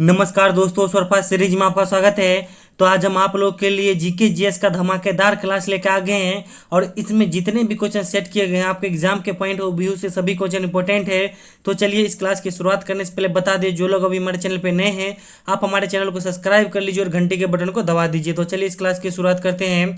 नमस्कार दोस्तों, स्वरफा सीरीज में आपका स्वागत है। तो आज हम आप लोग के लिए जीके जीएस का धमाकेदार क्लास लेकर आ गए हैं और इसमें जितने भी क्वेश्चन सेट किए गए हैं आपके एग्जाम के पॉइंट ऑफ व्यू से सभी क्वेश्चन इंपॉर्टेंट है। तो चलिए इस क्लास की शुरुआत करने से पहले बता दें, जो लोग अभी हमारे चैनल पे नए हैं आप हमारे चैनल को सब्सक्राइब कर लीजिए और घंटी के बटन को दबा दीजिए। तो चलिए इस क्लास की शुरुआत करते हैं।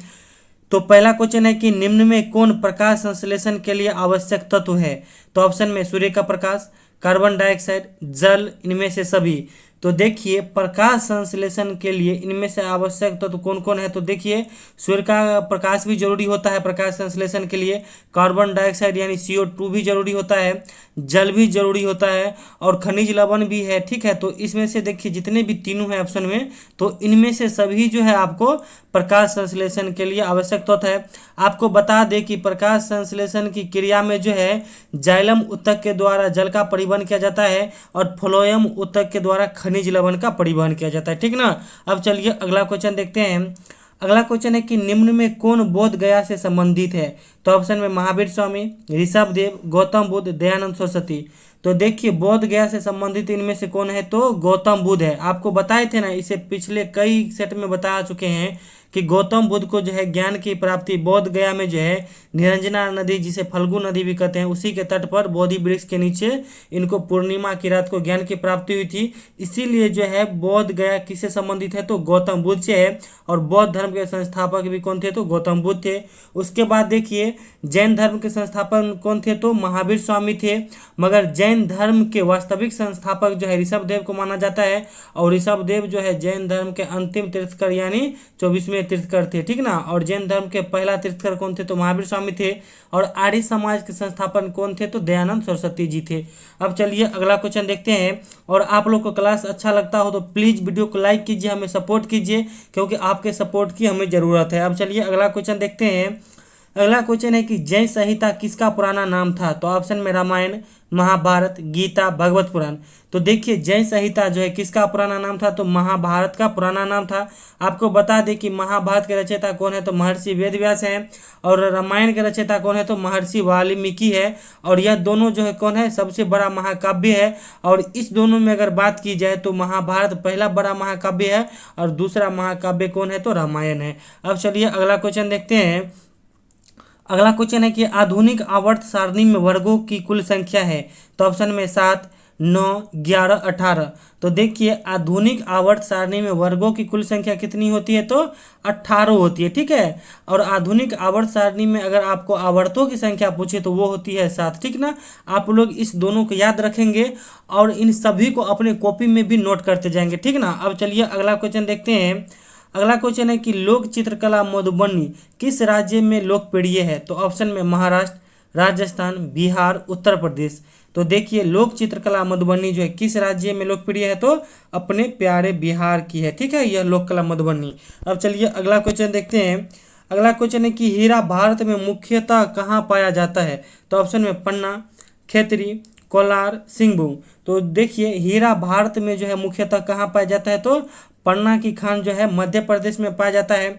तो पहला क्वेश्चन है कि निम्न में कौन प्रकाश संश्लेषण के लिए आवश्यक तत्व है। तो ऑप्शन में सूर्य का प्रकाश, कार्बन डाइऑक्साइड, जल, इनमें से सभी। तो देखिए प्रकाश संश्लेषण के लिए इनमें से आवश्यक तत्व कौन कौन है। तो देखिए सूर्य का प्रकाश भी जरूरी होता है प्रकाश संश्लेषण के लिए, कार्बन डाइऑक्साइड यानी CO2 भी जरूरी होता है, जल भी जरूरी होता है और खनिज लवण भी है। ठीक है, तो इसमें से देखिए जितने भी तीनों हैं ऑप्शन में, तो इनमें से सभी जो है आपको प्रकाश संश्लेषण के लिए आवश्यक तत्व है। आपको बता दें कि प्रकाश संश्लेषण की क्रिया में जो है जाइलम ऊतक के द्वारा जल का परिवहन किया जाता है और फ्लोएम ऊतक के द्वारा खनिज लवण का परिवहन किया जाता है। ठीक ना। अब चलिए अगला क्वेश्चन देखते हैं। अगला क्वेश्चन है कि निम्न में कौन बोध गया से संबंधित है। तो ऑप्शन में महावीर स्वामी, ऋषभ देव, गौतम बुद्ध, दयानंद सरस्वती। तो देखिए बोध गया से संबंधित इनमें से कौन है। तो गौतम बुद्ध है। आपको बताए थे ना, इसे पिछले कई सेट में बता चुके हैं कि गौतम बुद्ध को जो है ज्ञान की प्राप्ति बोध गया में जो है निरंजना नदी, जिसे फल्गु नदी भी कहते हैं, उसी के तट पर बोधि वृक्ष के नीचे इनको पूर्णिमा की रात को ज्ञान की प्राप्ति हुई थी। इसीलिए जो है बोध गया किससे संबंधित है। तो गौतम बुद्ध से है। और बौद्ध धर्म के संस्थापक भी कौन थे। तो गौतम बुद्ध थे। उसके बाद देखिए जैन धर्म के संस्थापक कौन थे। तो महावीर स्वामी थे। मगर जैन धर्म के वास्तविक संस्थापक जो है ऋषभ देव को माना जाता है और ऋषभ देव जो है जैन धर्म के अंतिम तीर्थकर यानी 24वें तीर्थकर थे। ठीक ना। और जैन धर्म के पहला तीर्थकर कौन थे। तो महावीर स्वामी थे। और आर्य समाज के संस्थापन कौन थे। तो दयानंद सरस्वती जी थे। अब चलिए अगला क्वेश्चन देखते हैं। और आप लोग को क्लास अच्छा लगता हो तो प्लीज वीडियो को लाइक कीजिए, हमें सपोर्ट कीजिए, क्योंकि आपके सपोर्ट की हमें जरूरत है। अब चलिए अगला क्वेश्चन देखते हैं। अगला क्वेश्चन है कि जैन संहिता किसका पुराना नाम था। तो ऑप्शन में रामायण, महाभारत, गीता, भगवत पुराण। तो देखिए जैन संहिता जो है किसका पुराना नाम था। तो महाभारत का पुराना नाम था। आपको बता दें कि महाभारत के रचयिता कौन है। तो महर्षि वेदव्यास हैं। और रामायण के रचयिता कौन है। तो महर्षि वाल्मीकि है। और यह दोनों जो है कौन है, सबसे बड़ा महाकाव्य है। और इस दोनों में अगर बात की जाए तो महाभारत पहला बड़ा महाकाव्य है और दूसरा महाकाव्य कौन है। तो रामायण है। अब चलिए अगला क्वेश्चन देखते हैं। अगला क्वेश्चन है कि आधुनिक आवर्त सारणी में वर्गों की कुल संख्या है। तो ऑप्शन में 7, 9, 11, 18। तो देखिए आधुनिक आवर्त सारणी में वर्गों की कुल संख्या कितनी होती है। तो 18 होती है। ठीक है। और आधुनिक आवर्त सारणी में अगर आपको आवर्तों की संख्या पूछे तो वो होती है 7। ठीक ना। आप लोग इस दोनों को याद रखेंगे और इन सभी को अपने कॉपी में भी नोट करते जाएंगे। ठीक ना। अब चलिए अगला क्वेश्चन देखते हैं। अगला क्वेश्चन है कि लोक चित्रकला मधुबनी किस राज्य में लोकप्रिय है। तो ऑप्शन में महाराष्ट्र, राजस्थान, बिहार, उत्तर प्रदेश। तो देखिए लोक चित्रकला मधुबनी जो है किस राज्य में लोकप्रिय है। तो अपने प्यारे बिहार की है। ठीक है, यह लोक कला मधुबनी। अब चलिए अगला क्वेश्चन देखते हैं। अगला क्वेश्चन है कि हीरा भारत में मुख्यतः कहाँ पाया जाता है। तो ऑप्शन में पन्ना, खेतरी, कोलार, सिंहभूम। तो देखिए हीरा भारत में जो है मुख्यतः कहाँ पाया जाता है। तो पन्ना की खान जो है मध्य प्रदेश में पाया जाता है।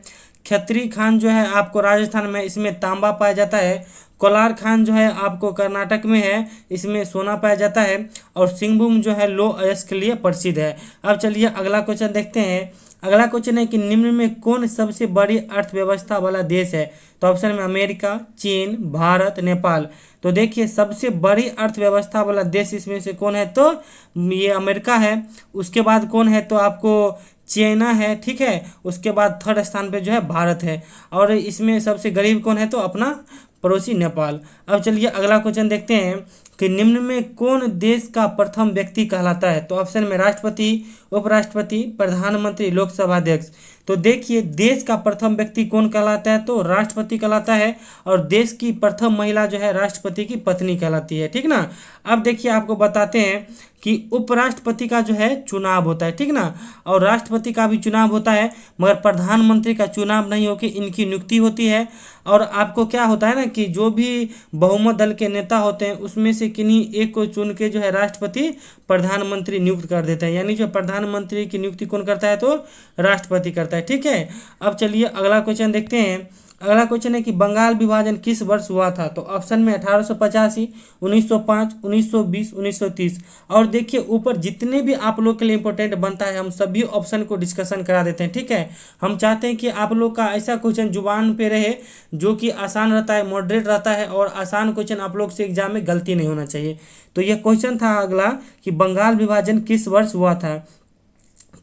खत्री खान जो है आपको राजस्थान में, इसमें तांबा पाया जाता है। कोलार खान जो है आपको कर्नाटक में है, इसमें सोना पाया जाता है। और सिंहभूम जो है लौह अयस्क के लिए प्रसिद्ध है। अब चलिए अगला क्वेश्चन देखते हैं। अगला क्वेश्चन है कि निम्न में कौन सबसे बड़ी अर्थव्यवस्था वाला देश है। तो ऑप्शन में अमेरिका, चीन, भारत, नेपाल। तो देखिए सबसे बड़ी अर्थव्यवस्था वाला देश इसमें से कौन है। तो ये अमेरिका है। उसके बाद कौन है। तो आपको चाइना है। ठीक है। उसके बाद थर्ड स्थान पे जो है भारत है। और इसमें सबसे गरीब कौन है। तो अपना पड़ोसी नेपाल। अब चलिए अगला क्वेश्चन देखते हैं कि निम्न में कौन देश का प्रथम व्यक्ति कहलाता है। तो ऑप्शन में राष्ट्रपति, उपराष्ट्रपति, प्रधानमंत्री, लोकसभा अध्यक्ष। तो देखिए देश का प्रथम व्यक्ति कौन कहलाता है। तो राष्ट्रपति कहलाता है। और देश की प्रथम महिला जो है राष्ट्रपति की पत्नी कहलाती है। ठीक ना। अब देखिए आपको बताते हैं कि उपराष्ट्रपति का जो है चुनाव होता है। ठीक ना। और राष्ट्रपति का भी चुनाव होता है, मगर प्रधानमंत्री का चुनाव नहीं होकर इनकी नियुक्ति होती है। और आपको क्या होता है ना कि जो भी बहुमत दल के नेता होते हैं उसमें से किन्हीं एक को चुन के जो है राष्ट्रपति प्रधानमंत्री नियुक्त कर देते हैं। यानी जो प्रधानमंत्री की नियुक्ति कौन करता है। तो राष्ट्रपति करता है। ठीक है। अब चलिए अगला क्वेश्चन देखते हैं। अगला क्वेश्चन है कि बंगाल विभाजन किस वर्ष हुआ था? तो ऑप्शन में 1885, 1905, 1920, 1930। और देखिए ऊपर जितने भी आप लोग के लिए इंपॉर्टेंट बनता है हम सभी ऑप्शन को डिस्कशन करा देते हैं, ठीक है। हम चाहते हैं कि आप लोग का ऐसा क्वेश्चन जुबान पे रहे जो कि आसान रहता है, मॉडरेट रहता है, और आसान क्वेश्चन आप लोग से एग्जाम में गलती नहीं होना चाहिए। तो यह क्वेश्चन था अगला कि बंगाल विभाजन किस वर्ष हुआ था?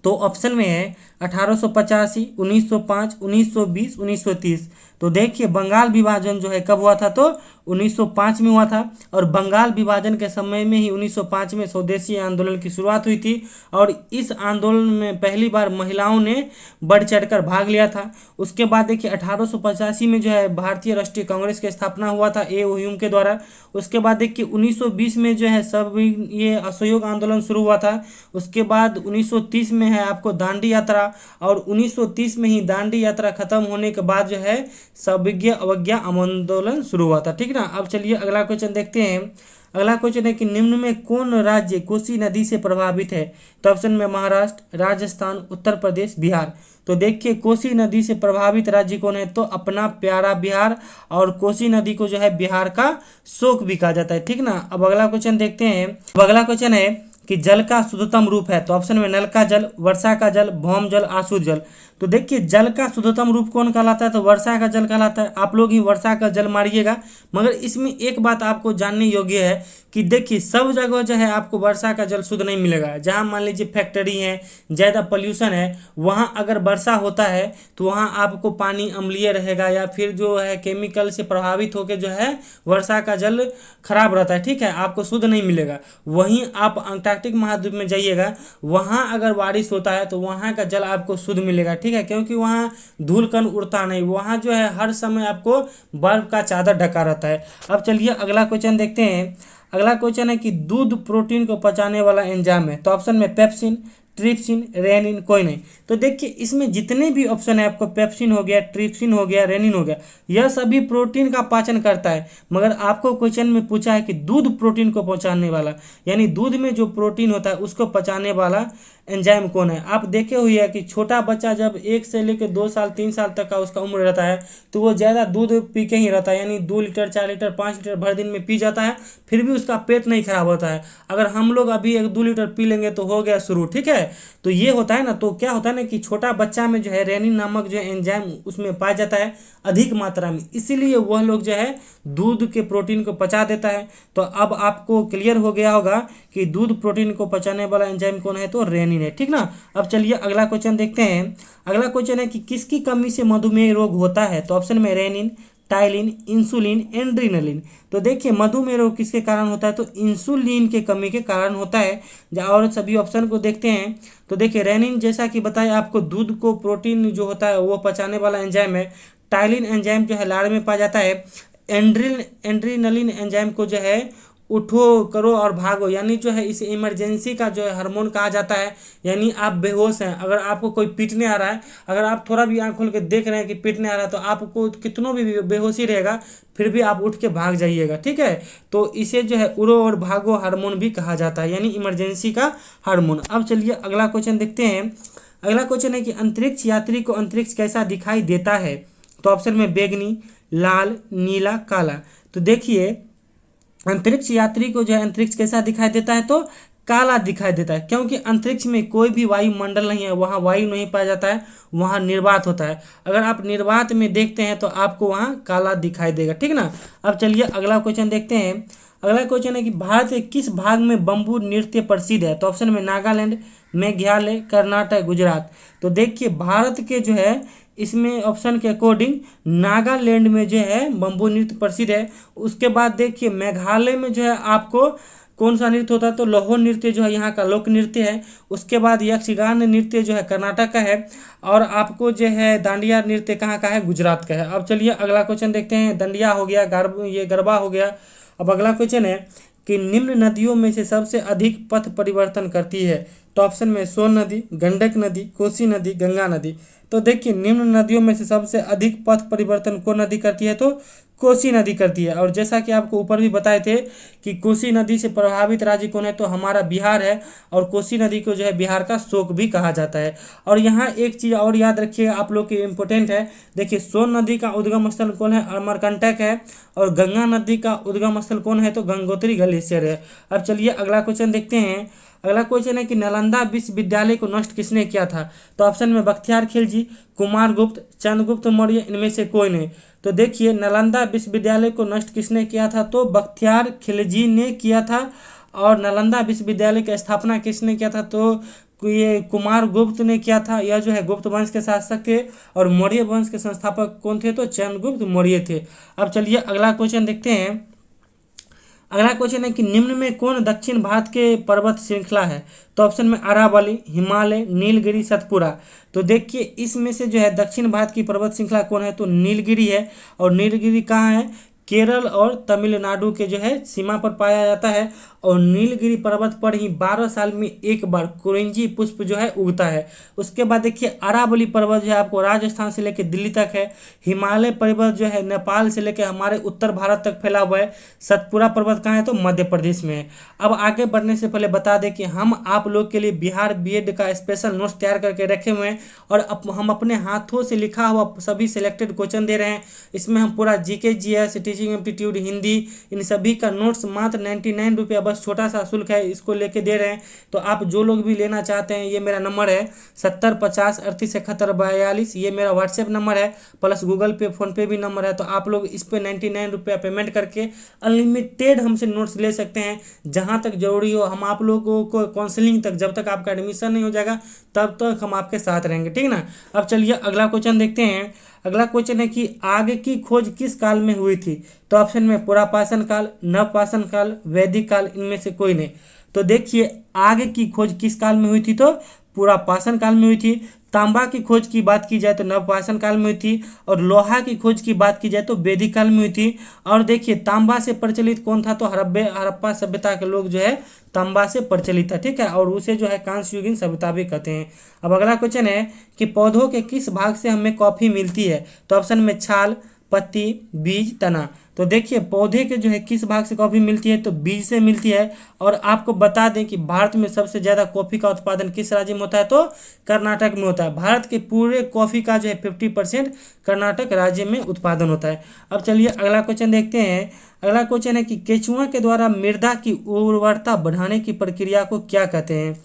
तो ऑप्शन में है 1885, 1905, 1920, 1930। तो देखिए बंगाल विभाजन जो है कब हुआ था? तो 1905 में हुआ था। और बंगाल विभाजन के समय में ही 1905 में स्वदेशी आंदोलन की शुरुआत हुई थी, और इस आंदोलन में पहली बार महिलाओं ने बढ़ चढ़कर भाग लिया था। उसके बाद देखिए 1885 में जो है भारतीय राष्ट्रीय कांग्रेस की स्थापना हुआ था ए ओ ह्यूम के द्वारा। उसके बाद देखिए 1920 में जो है सब ये असहयोग आंदोलन शुरू हुआ था। उसके बाद 1930 में है आपको दांडी यात्रा, और 1930 में ही दांडी यात्रा खत्म होने के बाद जो है सविज्ञ अवज्ञा आंदोलन शुरू हुआ था, ठीक ना। अब चलिए अगला क्वेश्चन देखते हैं। अगला क्वेश्चन है कि निम्न में कौन राज्य कोसी नदी से प्रभावित है? तो ऑप्शन में महाराष्ट्र, राजस्थान, उत्तर प्रदेश, बिहार। तो देखिए कोसी नदी से प्रभावित राज्य कौन है? तो अपना प्यारा बिहार, और कोसी नदी को जो है बिहार का शोक भी कहा जाता है, ठीक ना। अब अगला क्वेश्चन देखते हैं। अब अगला क्वेश्चन है कि जल का शुद्धतम रूप है? तो ऑप्शन में नल का जल, वर्षा का जल, भौम जल, आशुद्ध जल। तो देखिए जल का शुद्धतम रूप कौन कहलाता है? तो वर्षा का जल कहलाता है। आप लोग ही वर्षा का जल मारिएगा, मगर इसमें एक बात आपको जानने योग्य है कि देखिए सब जगह जो है आपको वर्षा का जल शुद्ध नहीं मिलेगा। जहाँ मान लीजिए फैक्ट्री है, ज़्यादा पोल्यूशन है, वहाँ अगर वर्षा होता है तो वहाँ आपको पानी अम्लीय रहेगा, या फिर जो है केमिकल से प्रभावित होकर जो है वर्षा का जल खराब रहता है, ठीक है, आपको शुद्ध नहीं मिलेगा। वहीं आप अंटार्कटिक महाद्वीप में जाइएगा, वहाँ अगर बारिश होता है तो वहाँ का जल आपको शुद्ध मिलेगा, ठीक है, क्योंकि वहाँ धूल कण उड़ता नहीं, वहाँ जो है हर समय आपको बर्फ का चादर ढका रहता है। अब चलिए अगला क्वेश्चन देखते हैं। अगला क्वेश्चन है कि दूध प्रोटीन को पचाने वाला एंजाइम है? तो ऑप्शन में पेप्सिन, ट्रिप्सिन, रेनिन, कोई नहीं। तो देखिए इसमें जितने भी ऑप्शन है आपको पेप्सिन हो गया, ट्रिप्सिन हो गया, रेनिन हो गया, यह सभी प्रोटीन का पाचन करता है। मगर आपको क्वेश्चन में पूछा है कि दूध प्रोटीन को पचाने वाला, यानी दूध में जो प्रोटीन होता है उसको पचाने वाला एंजाइम कौन है? आप देखे हुए हैं कि छोटा बच्चा जब 1 से लेकर 2 साल 3 साल तक का उसका उम्र रहता है तो वो ज़्यादा दूध पी के ही रहता है, यानी 2 लीटर 4 लीटर 5 लीटर भर दिन में पी जाता है, फिर भी उसका पेट नहीं खराब होता है। अगर हम लोग अभी 1-2 लीटर पी लेंगे तो हो गया शुरू, ठीक है। तो ये होता है ना, तो क्या होता है ना कि छोटा बच्चा में जो है रेनिन नामक जो एंजाइम उसमें पाया जाता है अधिक मात्रा में, इसीलिए वह लोग जो है दूध के प्रोटीन को पचा देता है। तो अब आपको क्लियर हो गया होगा कि दूध प्रोटीन को पचाने वाला एंजाइम कौन है? तो रेनिन है, ठीक ना। अब चलिए अगला क्वेश्चन देखते हैं। अगला क्वेश्चन है कि किसकी कमी से मधुमेह रोग होता है? तो ऑप्शन में रेनिन, टाइलिन, इंसुलिन, एड्रीनलिन। तो देखिए मधुमेह रोग किसके कारण होता है? तो इंसुलिन के कमी के कारण होता है। और सभी ऑप्शन को देखते हैं तो देखिए रेनिन जैसा कि बताया आपको दूध को प्रोटीन जो होता है वो पचाने वाला एंजाइम है। टाइलिन एंजाइम जो है लाड़ में पाया जाता है। एड्रीनलिन एंजाइम को जो है उठो करो और भागो, यानी जो है इसे इमरजेंसी का जो है हार्मोन कहा जाता है। यानी आप बेहोश हैं, अगर आपको कोई पीटने आ रहा है, अगर आप थोड़ा भी आंख खोल के देख रहे हैं कि पीटने आ रहा है तो आपको कितनों भी बेहोशी रहेगा फिर भी आप उठ के भाग जाइएगा, ठीक है। तो इसे जो है उड़ो और भागो हार्मोन भी कहा जाता है, यानी इमरजेंसी का हार्मोन। अब चलिए अगला क्वेश्चन देखते हैं। अगला क्वेश्चन है कि अंतरिक्ष यात्री को अंतरिक्ष कैसा दिखाई देता है? तो ऑप्शन में बैगनी, लाल, नीला, काला। तो देखिए अंतरिक्ष यात्री को जो है अंतरिक्ष कैसा दिखाई देता है? तो काला दिखाई देता है, क्योंकि अंतरिक्ष में कोई भी वायुमंडल नहीं है, वहाँ वायु नहीं पाया जाता है, वहाँ निर्वात होता है। अगर आप निर्वात में देखते हैं तो आपको वहाँ काला दिखाई देगा, ठीक ना। अब चलिए अगला क्वेश्चन देखते हैं। अगला क्वेश्चन है कि भारत के किस भाग में बम्बू नृत्य प्रसिद्ध है? तो ऑप्शन में नागालैंड, मेघालय, कर्नाटक, गुजरात। तो देखिए भारत के जो है इसमें ऑप्शन के अकॉर्डिंग नागालैंड में जो है बम्बू नृत्य प्रसिद्ध है। उसके बाद देखिए मेघालय में जो है आपको कौन सा नृत्य होता है? तो लोहो नृत्य जो है यहाँ का लोक नृत्य है। उसके बाद यक्षगान नृत्य जो है कर्नाटक का है, और आपको जो है दांडिया नृत्य कहाँ का है? गुजरात का है। अब चलिए अगला क्वेश्चन देखते हैं। दंडिया हो गया, ये गरबा हो गया। अब अगला क्वेश्चन है कि निम्न नदियों में से सबसे अधिक पथ परिवर्तन करती है? तो ऑप्शन में सोन नदी, गंडक नदी, कोसी नदी, गंगा नदी। तो देखिए निम्न नदियों में से सबसे अधिक पथ परिवर्तन कौन नदी करती है? तो कोसी नदी करती है। और जैसा कि आपको ऊपर भी बताए थे कि कोसी नदी से प्रभावित राज्य कौन है, तो हमारा बिहार है। और कोसी नदी को जो है बिहार का शोक भी कहा जाता है। और यहाँ एक चीज़ और याद रखिएगा आप लोग के इम्पोर्टेंट है, देखिए सोन नदी का उद्गम स्थल कौन है, अमरकंटक है। और गंगा नदी का उद्गम स्थल कौन है, तो गंगोत्री ग्लेशियर है। अब चलिए अगला क्वेश्चन देखते हैं। अगला क्वेश्चन है कि नालंदा विश्वविद्यालय को नष्ट किसने किया था। तो ऑप्शन में बख्तियार खिलजी, कुमारगुप्त, चंद्रगुप्त मौर्य, इनमें से कोई नहीं। तो देखिए नालंदा विश्वविद्यालय को नष्ट किसने किया था, तो बख्तियार खिलजी ने किया था। और नालंदा विश्वविद्यालय की स्थापना किसने किया था, तो ये कुमारगुप्त ने किया था। यह जो है गुप्त वंश के शासक थे। और मौर्य वंश के संस्थापक कौन थे, तो चंद्रगुप्त मौर्य थे। अब चलिए अगला क्वेश्चन देखते हैं। अगला क्वेश्चन है कि निम्न में कौन दक्षिण भारत के पर्वत श्रृंखला है। तो ऑप्शन में अरावली, हिमालय, नीलगिरी, सतपुरा। तो देखिए इसमें से जो है दक्षिण भारत की पर्वत श्रृंखला कौन है, तो नीलगिरी है। और नीलगिरी कहाँ है, केरल और तमिलनाडु के जो है सीमा पर पाया जाता है। और नीलगिरी पर्वत पर ही 12 साल में एक बार कुरिंजी पुष्प जो है उगता है। उसके बाद देखिए अरावली पर्वत जो है आपको राजस्थान से लेकर दिल्ली तक है। हिमालय पर्वत जो है नेपाल से लेकर हमारे उत्तर भारत तक फैला हुआ है। सतपुरा पर्वत कहाँ है, तो मध्य प्रदेश में है। अब आगे बढ़ने से पहले बता दें कि हम आप लोग के लिए बिहार बीएड का स्पेशल नोट्स तैयार करके रखे हुए हैं। और हम अपने हाथों से लिखा हुआ सभी सिलेक्टेड क्वेश्चन दे रहे हैं। इसमें हम पूरा GK GS, teaching aptitude, Hindi, इन सभी का नोट्स मात्र 99 रुपया बस छोटा सा शुल्क है, इसको लेके दे रहे हैं। तो आप जो लोग भी लेना चाहते हैं, ये मेरा नंबर है 7050387142, ये मेरा व्हाट्सएप नंबर है, प्लस गूगल पे फोन पे भी नंबर है। तो आप लोग इस पे 99 रुपया पेमेंट करके अनलिमिटेड हमसे नोट्स ले सकते हैं। जहाँ तक जरूरी हो हम आप लोगों को काउंसलिंग तक, जब तक आपका एडमिशन नहीं हो जाएगा तब तक हम आपके साथ रहेंगे, ठीक ना। अब चलिए अगला क्वेश्चन देखते हैं। अगला क्वेश्चन है कि आग की खोज किस काल में हुई थी। तो ऑप्शन में पुरापाषाण काल, नवपाषाण काल, वैदिक काल, इनमें से कोई नहीं। तो देखिए आग की खोज किस काल में हुई थी, तो पुरापाषाण काल में हुई थी। तांबा की खोज की बात की जाए तो नवपाषाण काल में हुई थी। और लोहा की खोज की बात की जाए तो वैदिक काल में हुई थी। और देखिए तांबा से प्रचलित कौन था, तो हड़प्पा सभ्यता के लोग जो है तांबा से प्रचलित था, ठीक है। और उसे जो है कांस्य युगीन सभ्यता भी कहते हैं। अब अगला क्वेश्चन है कि पौधों के किस भाग से हमें कॉफी मिलती है। तो ऑप्शन में छाल, पत्ती, बीज, तना। तो देखिए पौधे के जो है किस भाग से कॉफी मिलती है, तो बीज से मिलती है। और आपको बता दें कि भारत में सबसे ज़्यादा कॉफ़ी का उत्पादन किस राज्य में होता है, तो कर्नाटक में होता है। भारत के पूरे कॉफ़ी का जो है 50% कर्नाटक राज्य में उत्पादन होता है। अब चलिए अगला क्वेश्चन देखते हैं। अगला क्वेश्चन है कि केंचुआ के द्वारा मृदा की उर्वरता बढ़ाने की प्रक्रिया को क्या कहते हैं।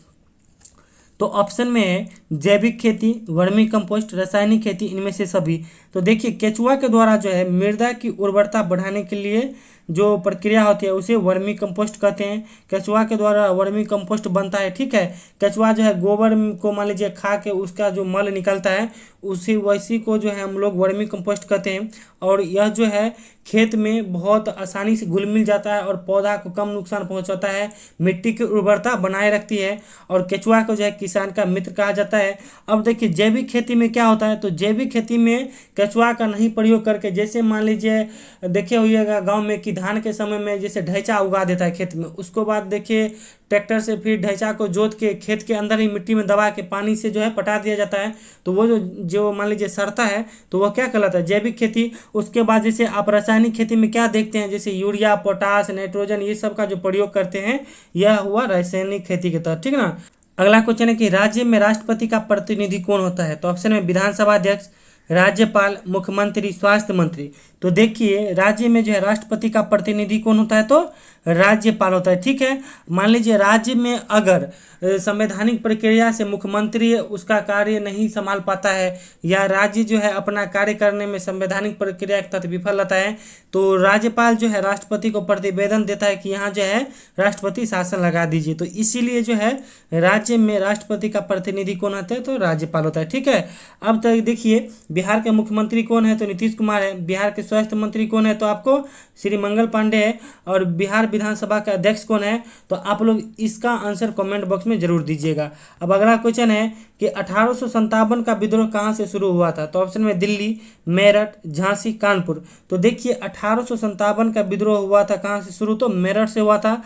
तो ऑप्शन में है जैविक खेती, वर्मी कंपोस्ट, रासायनिक खेती, इनमें से सभी। तो देखिए केंचुआ के द्वारा जो है मृदा की उर्वरता बढ़ाने के लिए जो प्रक्रिया होती है उसे वर्मी कंपोस्ट कहते हैं। केंचुआ के द्वारा वर्मी कंपोस्ट बनता है, ठीक है। केंचुआ जो है गोबर को मान लीजिए खा के उसका जो मल निकलता है वैसी को जो है हम लोग वर्मी कंपोस्ट कहते हैं। और यह जो है खेत में बहुत आसानी से घुल मिल जाता है और पौधा को कम नुकसान पहुंचाता है, मिट्टी की उर्वरता बनाए रखती है। और केंचुआ को जो है किसान का मित्र कहा जाता है। अब देखिए जैविक खेती में क्या होता है, तो जैविक खेती में केंचुआ का नहीं प्रयोग करके, जैसे मान लीजिए देखे होइएगा गांव में कि धान के समय में जैसे ढैंचा उगा देता है खेत में, उसको बाद देखिए ट्रैक्टर से फिर ढैंचा को जोत के खेत के अंदर ही मिट्टी में दबा के पानी से जो है पटा दिया जाता है। तो वो जो मान लीजिए सड़ता है तो वह क्या कहलाता है, जैविक खेती। उसके बाद जैसे आप रासायनिक खेती में क्या देखते हैं, जैसे यूरिया, पोटास, नाइट्रोजन, ये सब का जो प्रयोग करते हैं, यह हुआ रासायनिक खेती के तहत, ठीक ना। अगला क्वेश्चन है कि राज्य में राष्ट्रपति का प्रतिनिधि कौन होता है। तो ऑप्शन में विधानसभा अध्यक्ष, राज्यपाल, मुख्यमंत्री, स्वास्थ्य मंत्री। तो देखिए राज्य में जो है राष्ट्रपति का प्रतिनिधि कौन होता है, तो राज्यपाल होता है, ठीक है। मान लीजिए राज्य में अगर संवैधानिक प्रक्रिया से मुख्यमंत्री उसका कार्य नहीं संभाल पाता है, या राज्य जो है अपना कार्य करने में संवैधानिक प्रक्रिया के तहत विफल रहता है, तो राज्यपाल जो है राष्ट्रपति को प्रतिवेदन देता है कि यहाँ जो है राष्ट्रपति शासन लगा दीजिए। तो इसीलिए जो है राज्य में राष्ट्रपति का प्रतिनिधि कौन होता है, तो राज्यपाल होता है, ठीक है। अब तक देखिए बिहार के मुख्यमंत्री कौन है, तो नीतीश कुमार है। बिहार के स्वास्थ्य मंत्री कौन है, तो आपको श्री मंगल पांडे है। और बिहार विधानसभा का अध्यक्ष कौन है, तो आप लोग इसका आंसर कमेंट बॉक्स में जरूर दीजिएगा। अब अगला क्वेश्चन है कि 1857 का विद्रोह कहाँ से शुरू हुआ था। तो ऑप्शन में दिल्ली, मेरठ, झांसी, कानपुर। तो देखिए 1857 का विद्रोह हुआ था कहाँ से शुरू, तो मेरठ से हुआ था।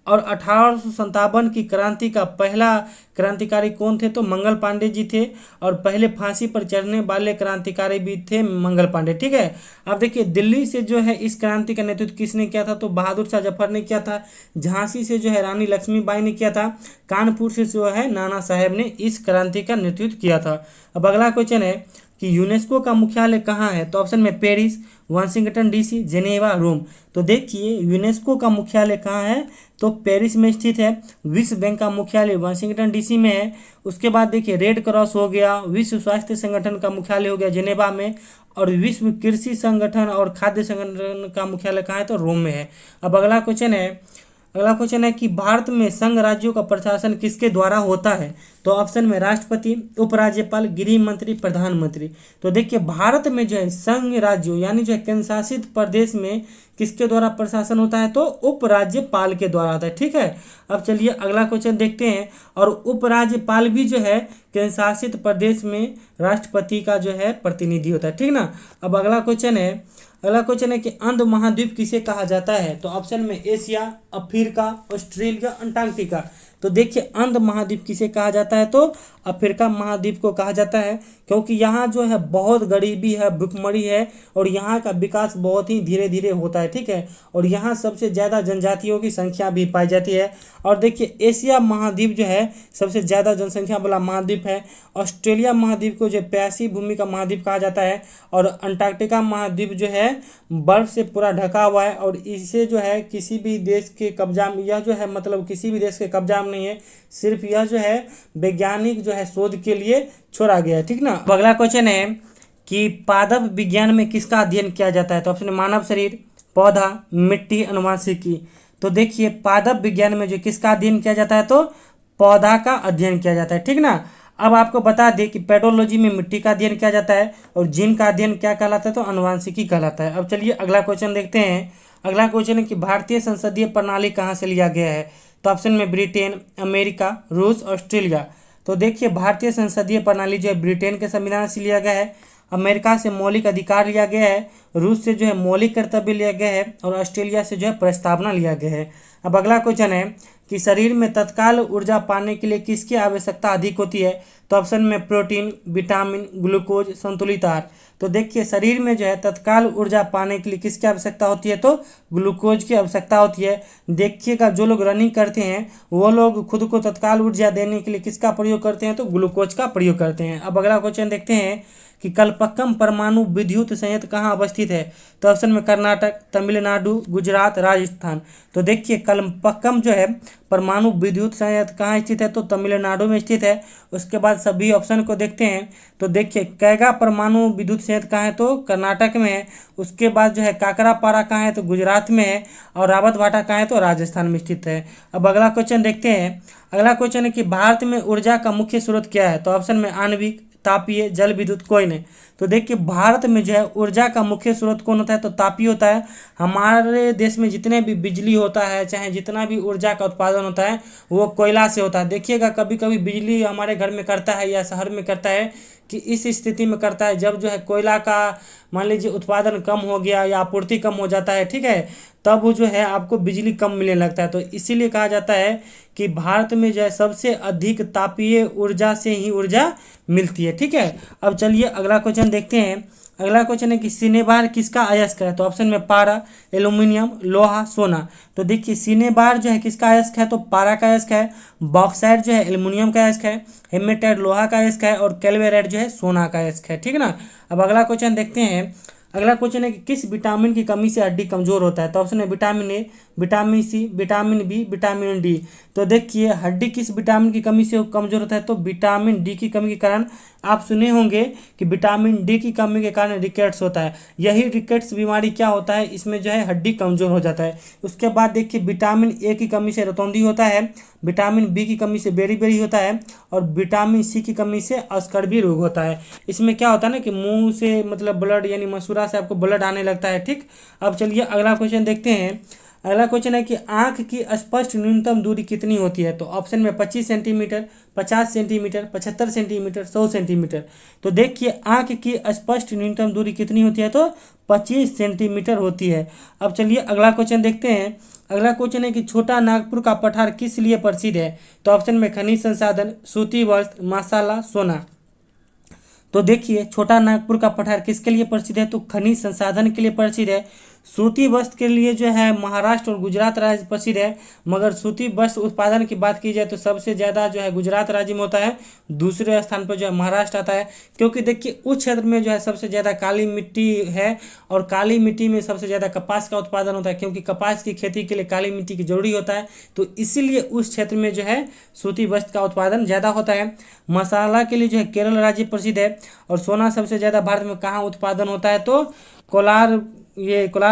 और 1857 की क्रांति का पहला क्रांतिकारी कौन थे? तो मंगल पांडे जी थे। और पहले फांसी पर चढ़ने वाले क्रांतिकारी भी थे मंगल पांडे। ठीक है। अब देखिए दिल्ली से जो है इस क्रांति का नेतृत्व किसने किया था? तो बहादुर शाह जफर ने किया था। झांसी से जो है रानी लक्ष्मीबाई ने किया था। कानपुर से जो है नाना साहेब ने इस क्रांति का नेतृत्व किया था। अब अगला क्वेश्चन है कि यूनेस्को का मुख्यालय कहाँ है? तो ऑप्शन में पेरिस, वाशिंगटन डीसी, जेनेवा, रोम। तो देखिए यूनेस्को का मुख्यालय कहाँ है? तो पेरिस में स्थित है। विश्व बैंक का मुख्यालय वाशिंगटन डीसी में है। उसके बाद देखिए रेड क्रॉस हो गया, विश्व स्वास्थ्य संगठन का मुख्यालय हो गया जेनेवा में। और विश्व कृषि संगठन और खाद्य संगठन का मुख्यालय कहाँ है? तो रोम में है। अब अगला क्वेश्चन है कि भारत में संघ राज्यों का प्रशासन किसके द्वारा होता है? तो ऑप्शन में राष्ट्रपति, उपराज्यपाल, गृह मंत्री, प्रधानमंत्री। तो देखिए भारत में जो है संघ राज्यों यानी जो है केंद्र शासित प्रदेश में किसके द्वारा प्रशासन होता है? तो उपराज्यपाल के द्वारा होता है। ठीक है। अब चलिए अगला क्वेश्चन देखते हैं। और उपराज्यपाल भी जो है केंद्र शासित प्रदेश में राष्ट्रपति का जो है प्रतिनिधि होता है। ठीक ना। अब अगला क्वेश्चन है कि अंध महाद्वीप किसे कहा जाता है? तो ऑप्शन में एशिया, अफ्रीका, ऑस्ट्रेलिया, अंटार्कटिका। तो देखिए अंध महाद्वीप किसे कहा जाता है? तो अफ्रीका महाद्वीप को कहा जाता है, क्योंकि यहाँ जो है बहुत गरीबी है, भुखमरी है और यहाँ का विकास बहुत ही धीरे धीरे होता है। ठीक है। और यहाँ सबसे ज़्यादा जनजातियों की संख्या भी पाई जाती है। और देखिए एशिया महाद्वीप जो है सबसे ज़्यादा जनसंख्या वाला महाद्वीप है। ऑस्ट्रेलिया महाद्वीप को जो प्यासी भूमि का महाद्वीप कहा जाता है। और अंटार्कटिका महाद्वीप जो है बर्फ से पूरा ढका हुआ है और इसे जो है किसी भी देश के कब्जा में, यह जो है मतलब किसी भी देश के कब्जा में नहीं है, सिर्फ यह जो है वैज्ञानिक जो है शोध के लिए छोड़ा गया है। ठीक ना। अगला क्वेश्चन है कि पादप विज्ञान में किसका अध्ययन किया जाता है? तो ऑप्शन मानव शरीर, पौधा, मिट्टी, अनुवांशिकी। तो देखिए पादप विज्ञान में जो किसका अध्ययन किया जाता है? तो पौधा का अध्ययन किया जाता है। ठीक ना। अब आपको बता दें कि पेडोलॉजी में मिट्टी का अध्ययन किया जाता है और जीन का अध्ययन क्या कहलाता है? तो अनुवांशिकी कहलाता है। अब चलिए अगला क्वेश्चन देखते हैं। अगला क्वेश्चन है कि भारतीय संसदीय प्रणाली कहाँ से लिया गया है? तो ऑप्शन में ब्रिटेन, अमेरिका, रूस, ऑस्ट्रेलिया। तो देखिए भारतीय संसदीय प्रणाली जो है ब्रिटेन के संविधान से लिया गया है, अमेरिका से मौलिक अधिकार लिया गया है, रूस से जो है मौलिक कर्तव्य लिया गया है और ऑस्ट्रेलिया से जो है प्रस्तावना लिया गया है। अब अगला क्वेश्चन है कि शरीर में तत्काल ऊर्जा पाने के लिए किसकी आवश्यकता अधिक होती है? तो ऑप्शन में प्रोटीन, विटामिन, ग्लूकोज, संतुलित आहार। तो देखिए शरीर में जो है तत्काल ऊर्जा पाने के लिए किसकी आवश्यकता होती है? तो ग्लूकोज की आवश्यकता होती है। देखिएगा जो लोग रनिंग करते हैं वो लोग खुद को तत्काल ऊर्जा देने के लिए किसका प्रयोग करते हैं? तो ग्लूकोज का प्रयोग करते हैं। अब अगला क्वेश्चन देखते हैं कि कलपक्कम परमाणु विद्युत संयंत्र कहाँ अवस्थित है? तो ऑप्शन में कर्नाटक, तमिलनाडु, गुजरात, राजस्थान। तो देखिए कलपक्कम जो है परमाणु विद्युत संयंत्र कहाँ स्थित है? तो तमिलनाडु में स्थित है। उसके बाद सभी ऑप्शन को देखते हैं। तो देखिए कैगा परमाणु विद्युत संयंत्र कहाँ है? तो कर्नाटक में है। उसके बाद जो है काकरापारा कहाँ है? तो गुजरात में है। और रावतभाटा कहाँ है? तो राजस्थान में स्थित है। अब अगला क्वेश्चन देखते हैं। अगला क्वेश्चन है कि भारत में ऊर्जा का मुख्य स्रोत क्या है? तो ऑप्शन में आणविक, तापीय, जल विद्युत, कोई नहीं। तो देखिए भारत में जो है ऊर्जा का मुख्य स्रोत कौन होता है? तो तापीय होता है। हमारे देश में जितने भी बिजली होता है, चाहे जितना भी ऊर्जा का उत्पादन होता है, वो कोयला से होता है। देखिएगा कभी कभी बिजली हमारे घर में करता है या शहर में करता है कि इस स्थिति में करता है जब जो है कोयला का मान लीजिए उत्पादन कम हो गया या आपूर्ति कम हो जाता है। ठीक है। तब वो जो है आपको बिजली कम मिलने लगता है। तो इसीलिए कहा जाता है कि भारत में जो है सबसे अधिक तापीय ऊर्जा से ही ऊर्जा मिलती है। ठीक है। अब चलिए अगला क्वेश्चन देखते हैं। अगला क्वेश्चन है कि सिनेबार किसका अयस्क है? तो ऑप्शन में पारा, एल्यूमिनियम, लोहा, सोना। तो देखिए सिनेबार जो है किसका अयस्क है? तो पारा का अयस्क है। बॉक्साइट जो है एल्यूमिनियम का अयस्क है। हेमेटाइट लोहा का अयस्क है और कैल्वेराइट जो है सोना का अयस्क है। ठीक है ना। अब अगला क्वेश्चन देखते हैं। अगला क्वेश्चन है कि किस विटामिन की कमी से हड्डी कमजोर होता है? तो ऑप्शन है vitamin A, vitamin C, vitamin B, vitamin D. तो देखिए हड्डी किस विटामिन की कमी से कमजोर होता है? तो विटामिन डी की कमी के कारण। आप सुने होंगे कि विटामिन डी की कमी के कारण रिकेट्स होता है। यही रिकेट्स बीमारी क्या होता है? इसमें जो है हड्डी कमजोर हो जाता है। उसके बाद देखिए विटामिन ए की कमी से रतौंधी होता है, विटामिन बी की कमी से बेरी होता है और विटामिन सी की कमी से अस्कर्वी रोग होता है। इसमें क्या होता है ना कि मुंह से मतलब ब्लड यानी मसूड़ा से आपको ब्लड आने लगता है। ठीक। अब चलिए अगला क्वेश्चन देखते हैं। अगला क्वेश्चन है कि आंख की स्पष्ट न्यूनतम दूरी कितनी होती है? तो ऑप्शन में 25 सेंटीमीटर, 50 सेंटीमीटर, 75 सेंटीमीटर, 100 सेंटीमीटर। तो देखिए आंख की स्पष्ट न्यूनतम दूरी कितनी होती है? तो 25 सेंटीमीटर होती है। अब चलिए अगला क्वेश्चन देखते हैं। अगला क्वेश्चन है कि छोटा नागपुर का पठार किस लिए प्रसिद्ध है? तो ऑप्शन में खनिज संसाधन, सूती वस्त्र, मसाला, सोना। तो देखिए छोटा नागपुर का पठार किसके लिए प्रसिद्ध है? तो खनिज संसाधन के लिए प्रसिद्ध है। सूती वस्त्र के लिए जो है महाराष्ट्र और गुजरात राज्य प्रसिद्ध है, मगर सूती वस्त्र उत्पादन की बात की जाए तो सबसे ज़्यादा जो है गुजरात राज्य में होता है, दूसरे स्थान पर जो है महाराष्ट्र आता है। क्योंकि देखिए उस क्षेत्र में जो है सबसे ज़्यादा काली मिट्टी है, और काली मिट्टी में सबसे ज़्यादा कपास का उत्पादन होता है, क्योंकि कपास की खेती के लिए काली मिट्टी की जरूरी होता है। तो इसीलिए उस क्षेत्र में जो है सूती वस्त्र का उत्पादन ज़्यादा होता है। मसाला के लिए जो है केरल राज्य प्रसिद्ध है। और सोना सबसे ज़्यादा भारत में कहाँ उत्पादन होता है? तो कोलार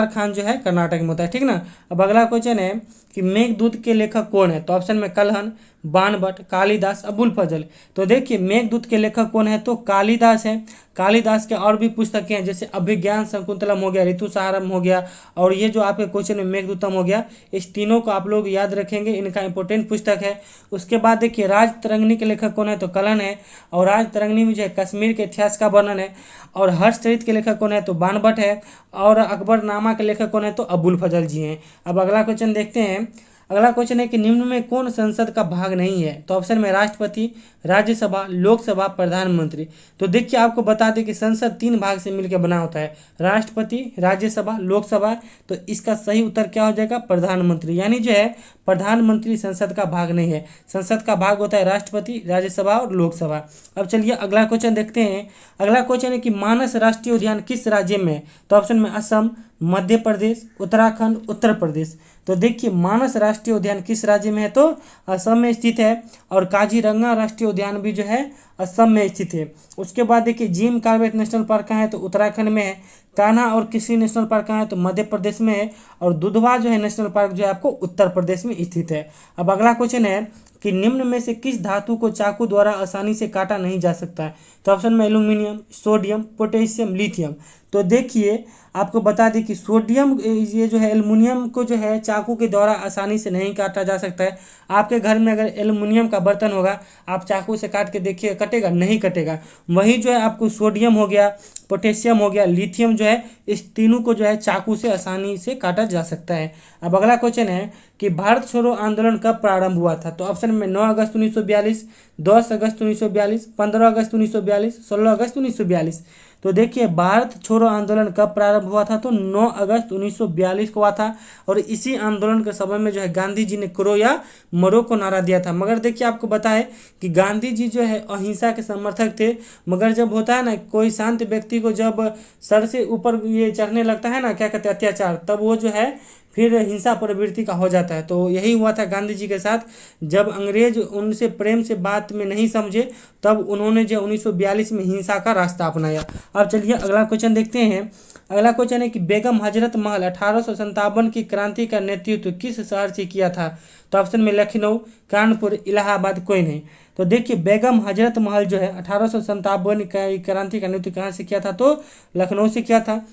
खान जो है कर्नाटक में होता है, ठीक ना। अब अगला क्वेश्चन है कि मेघदूत के लेखक कौन है? तो ऑप्शन में कलहन, बाणभट्ट, कालिदास, अबुल फजल। तो देखिए मेघदूत के लेखक कौन है? तो कालिदास है। कालिदास के और भी पुस्तकें हैं, जैसे अभिज्ञान शकुंतलम हो गया, ऋतुसारम हो गया, और ये जो आपके क्वेश्चन में मेघदूतम हो गया, इस तीनों को आप लोग याद रखेंगे, इनका इंपॉर्टेंट पुस्तक है। उसके बाद देखिए राज तरंगिणी के लेखक कौन है? तो कलहन है। और राज तरंगिणी में जो है कश्मीर के इतिहास का वर्णन है। और हर्षचरित के लेखक कौन है? तो बाणभट्ट है। और अकबरनामा के लेखक कौन है? तो अबुल फजल जी हैं। अब अगला क्वेश्चन देखते हैं। अगला क्वेश्चन है कि निम्न में कौन संसद का भाग नहीं है? तो ऑप्शन में राष्ट्रपति, राज्यसभा, लोकसभा, प्रधानमंत्री। तो देखिए आपको बता दें कि संसद 3 भाग से मिलकर बना होता है, राष्ट्रपति, राज्यसभा, लोकसभा। तो इसका सही उत्तर क्या हो जाएगा? प्रधानमंत्री। यानी जो है प्रधानमंत्री संसद का भाग नहीं है, संसद का भाग होता है राष्ट्रपति, राज्यसभा और लोकसभा। अब चलिए अगला क्वेश्चन देखते हैं। अगला क्वेश्चन है कि मानस राष्ट्रीय उद्यान किस राज्य में है? तो ऑप्शन में असम, मध्य प्रदेश, उत्तराखंड, उत्तर प्रदेश। तो देखिए मानस राष्ट्रीय उद्यान किस राज्य में है? तो असम में स्थित है। और काजीरंगा राष्ट्रीय उद्यान भी जो है असम में स्थित है। उसके बाद देखिए जिम कॉर्बेट नेशनल पार्क कहाँ है? तो उत्तराखंड में है। कान्हा और किसी नेशनल पार्क कहाँ है? तो मध्य प्रदेश में है। और दुधवा जो है नेशनल पार्क जो है आपको उत्तर प्रदेश में स्थित है। अब अगला क्वेश्चन है कि निम्न में से किस धातु को चाकू द्वारा आसानी से काटा नहीं जा सकता है? तो ऑप्शन में एल्यूमिनियम, सोडियम, पोटेशियम, लिथियम। तो देखिए आपको बता दें कि सोडियम, ये जो है एल्युमिनियम को जो है चाकू के द्वारा आसानी से नहीं काटा जा सकता है। आपके घर में अगर एल्युमिनियम का बर्तन होगा, आप चाकू से काट के देखिए, कटेगा? नहीं कटेगा। वही जो है आपको सोडियम हो गया, पोटेशियम हो गया, लिथियम जो है, इस तीनों को जो है चाकू से आसानी से काटा जा सकता है। अब अगला क्वेश्चन है कि भारत छोड़ो आंदोलन कब प्रारंभ हुआ था? तो ऑप्शन में 9 अगस्त 1942, 10 अगस्त 1942, 15 अगस्त 1942, 16 अगस्त 1942। तो देखिए भारत छोड़ो आंदोलन कब प्रारंभ हुआ था? तो 9 अगस्त 1942 को हुआ था। और इसी आंदोलन के समय में जो है गांधी जी ने करो या मरो को नारा दिया था। मगर देखिए आपको बताएं कि गांधी जी जो है अहिंसा के समर्थक थे, मगर जब होता है ना कोई शांत व्यक्ति को जब सर से ऊपर ये चढ़ने लगता है ना, क्या कहते हैं, अत्याचार, तब वो जो है फिर हिंसा प्रवृत्ति का हो जाता है। तो यही हुआ था गांधी जी के साथ। जब अंग्रेज उनसे प्रेम से बात में नहीं समझे, तब उन्होंने जो 1942 में हिंसा का रास्ता अपनाया। अब चलिए अगला क्वेश्चन देखते हैं। अगला क्वेश्चन है कि बेगम हजरत महल 1857 की क्रांति का नेतृत्व किस शहर से किया था? तो ऑप्शन में लखनऊ, कानपुर, इलाहाबाद, कोई नहीं। तो देखिए बेगम हजरत महल जो है 1857 की क्रांति का नेतृत्व कहाँ से किया था? तो लखनऊ से किया था।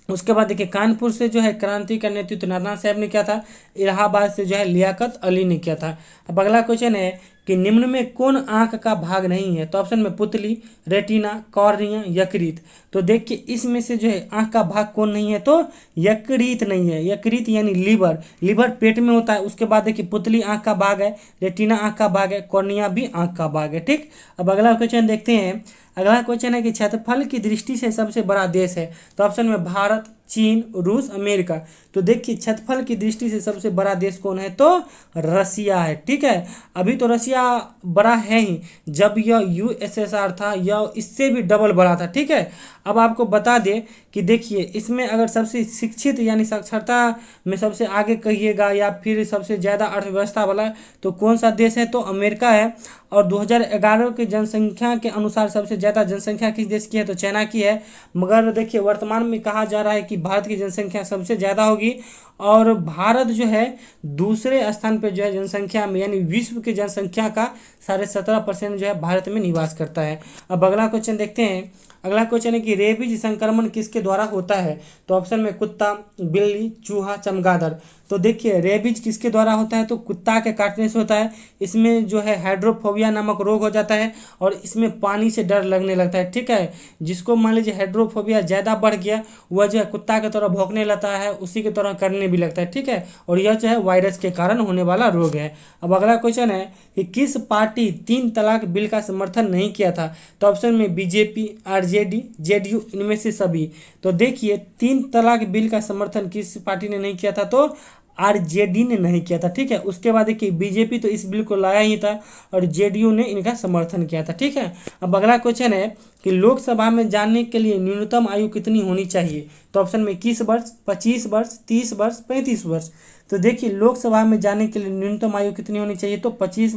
उसके बाद देखिए कानपुर से जो है क्रांति का नेतृत्व नाना साहब ने किया था। इलाहाबाद से जो है लियाकत अली ने किया था। अब अगला क्वेश्चन है कि निम्न में कौन आंख का भाग नहीं है? तो ऑप्शन में पुतली, रेटिना, कॉर्निया, यकृत। तो देखिए इसमें से जो है आंख का भाग कौन नहीं है? तो यकृत नहीं है। यकृत यानी लीवर, लीवर पेट में होता है। उसके बाद देखिए पुतली आंख का भाग है, रेटिना आंख का भाग है, कॉर्निया भी आंख का भाग है, ठीक। अब अगला क्वेश्चन देखते हैं। अगला क्वेश्चन है कि क्षेत्रफल की दृष्टि से सबसे बड़ा देश है? तो ऑप्शन में भारत, चीन, रूस, अमेरिका। तो देखिए क्षेत्रफल की दृष्टि से सबसे बड़ा देश कौन है? तो रसिया है, ठीक है। अभी तो रसिया बड़ा है ही, जब यह यूएसएसआर था यह इससे भी डबल बड़ा था, ठीक है। अब आपको बता दें कि देखिए इसमें अगर सबसे शिक्षित यानी साक्षरता में सबसे आगे कहिएगा या फिर सबसे ज़्यादा अर्थव्यवस्था वाला, तो कौन सा देश है? तो अमेरिका है। और 2011 की जनसंख्या के अनुसार सबसे ज़्यादा जनसंख्या किस देश की है? तो चाइना की है। मगर देखिए वर्तमान में कहा जा रहा है कि भारत की जनसंख्या सबसे ज़्यादा होगी, और भारत जो है दूसरे स्थान पर जो है जनसंख्या में, यानी विश्व की जनसंख्या का 17.5% जो है भारत में निवास करता है। अब अगला क्वेश्चन देखते हैं। अगला क्वेश्चन है कि रेबीज संक्रमण किसके द्वारा होता है? तो ऑप्शन में कुत्ता, बिल्ली, चूहा, चमगादड़। तो देखिए रेबीज किसके द्वारा होता है, तो कुत्ता के काटने से होता है। इसमें जो है हाइड्रोफोबिया नामक रोग हो जाता है और इसमें पानी से डर लगने लगता है, ठीक है। जिसको मान लीजिए हाइड्रोफोबिया ज़्यादा बढ़ गया, वह जो है कुत्ता की तरह भौंकने लगता है, उसी की तरह करने भी लगता है, ठीक है। और यह जो है वायरस के कारण होने वाला रोग है। अब अगला क्वेश्चन है कि किस पार्टी 3 तलाक बिल का समर्थन नहीं किया था, तो ऑप्शन में बीजेपी, आरजेडी, जेडीयू, इनमें से सभी। तो देखिए 3 तलाक बिल का समर्थन किस पार्टी ने नहीं किया था, तो आरजेडी ने नहीं किया था, ठीक है। उसके बाद देखिए बीजेपी तो इस बिल को लाया ही था और जेडीयू ने इनका समर्थन किया था, ठीक है। अब अगला क्वेश्चन है कि लोकसभा में जाने के लिए न्यूनतम आयु कितनी होनी चाहिए, तो ऑप्शन में 21 वर्ष, 25 वर्ष, 30 वर्ष, 35 वर्ष। तो देखिए लोकसभा में जाने के लिए न्यूनतम आयु कितनी होनी चाहिए, तो 25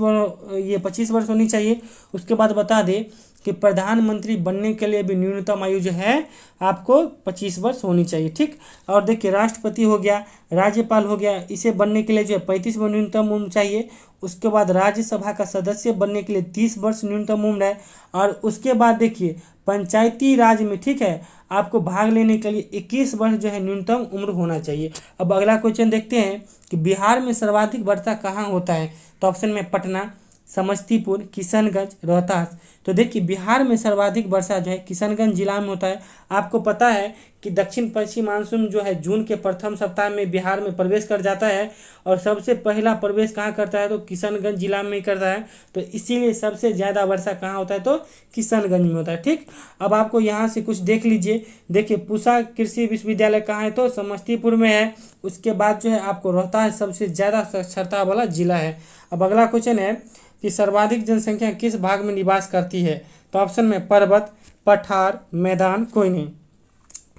वर्ष होनी चाहिए। उसके बाद बता दें कि प्रधानमंत्री बनने के लिए भी न्यूनतम आयु जो है आपको 25 वर्ष होनी चाहिए, ठीक। और देखिए राष्ट्रपति हो गया, राज्यपाल हो गया, इसे बनने के लिए जो है 35 वर्ष न्यूनतम उम्र चाहिए। उसके बाद राज्यसभा का सदस्य बनने के लिए 30 वर्ष न्यूनतम उम्र है। और उसके बाद देखिए पंचायती राज में, ठीक है, आपको भाग लेने के लिए 21 वर्ष जो है न्यूनतम उम्र होना चाहिए। अब अगला क्वेश्चन देखते हैं कि बिहार में सर्वाधिक वर्षा कहाँ होता है, तो ऑप्शन में पटना, समस्तीपुर, किशनगंज, रोहतास। तो देखिए बिहार में सर्वाधिक वर्षा जो है किशनगंज जिला में होता है। आपको पता है कि दक्षिण पश्चिम मानसून जो है जून के प्रथम सप्ताह में बिहार में प्रवेश कर जाता है और सबसे पहला प्रवेश कहाँ करता है, तो किशनगंज जिला में करता है। तो इसीलिए सबसे ज़्यादा वर्षा कहाँ होता है, तो किशनगंज में होता है, ठीक। अब आपको यहाँ से कुछ देख लीजिए। देखिए पूसा कृषि विश्वविद्यालय कहाँ है, तो समस्तीपुर में है। उसके बाद जो है आपको रोहतास सबसे ज़्यादा साक्षरता वाला जिला है। अब अगला क्वेश्चन है कि सर्वाधिक जनसंख्या किस भाग में निवास करती है, तो ऑप्शन में पर्वत, पठार, मैदान, कोई नहीं।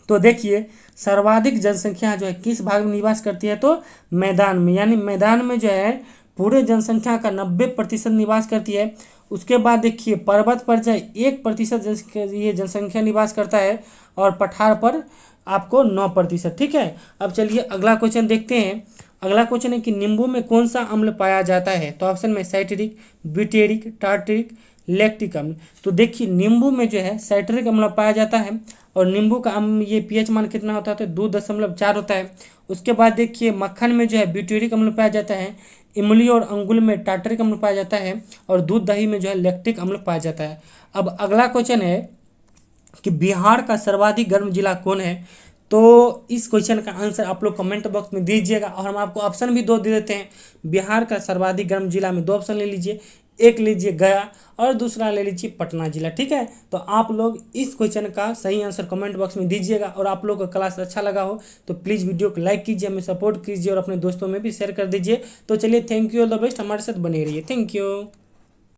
तो देखिए सर्वाधिक जनसंख्या जो है किस भाग में निवास करती है, तो मैदान में, यानी मैदान में जो है पूरे जनसंख्या का 90% निवास करती है। उसके बाद देखिए पर्वत पर जो है 1% ये जनसंख्या निवास करता है और पठार पर आपको 9%, ठीक है। अब चलिए अगला क्वेश्चन देखते हैं। अगला क्वेश्चन है कि नींबू में कौन सा अम्ल पाया जाता है, तो ऑप्शन में साइट्रिक, ब्यूटेरिक, टार्टरिक, लैक्टिक अम्ल। तो देखिए नींबू में जो है साइट्रिक अम्ल पाया जाता है और नींबू का ये पीएच मान कितना होता है, तो 2.4 होता है। उसके बाद देखिए मक्खन में जो है ब्यूटेरिक अम्ल पाया जाता है, इमली और अंगुर में टार्टरिक अम्ल पाया जाता है और दूध दही में जो है लैक्टिक अम्ल पाया जाता है। अब अगला क्वेश्चन है कि बिहार का सर्वाधिक गर्म जिला कौन है, तो इस क्वेश्चन का आंसर आप लोग कमेंट बॉक्स में दीजिएगा और हम आपको ऑप्शन भी 2 दे देते हैं। बिहार का सर्वाधिक गर्म जिला में 2 ऑप्शन ले लीजिए, एक लीजिए गया और दूसरा ले लीजिए पटना जिला, ठीक है। तो आप लोग इस क्वेश्चन का सही आंसर कमेंट बॉक्स में दीजिएगा और आप लोग को क्लास अच्छा लगा हो तो प्लीज़ वीडियो को लाइक कीजिए, हमें सपोर्ट कीजिए और अपने दोस्तों में भी शेयर कर दीजिए। तो चलिए thank you, all the best, हमारे साथ बने रहिए, थैंक यू।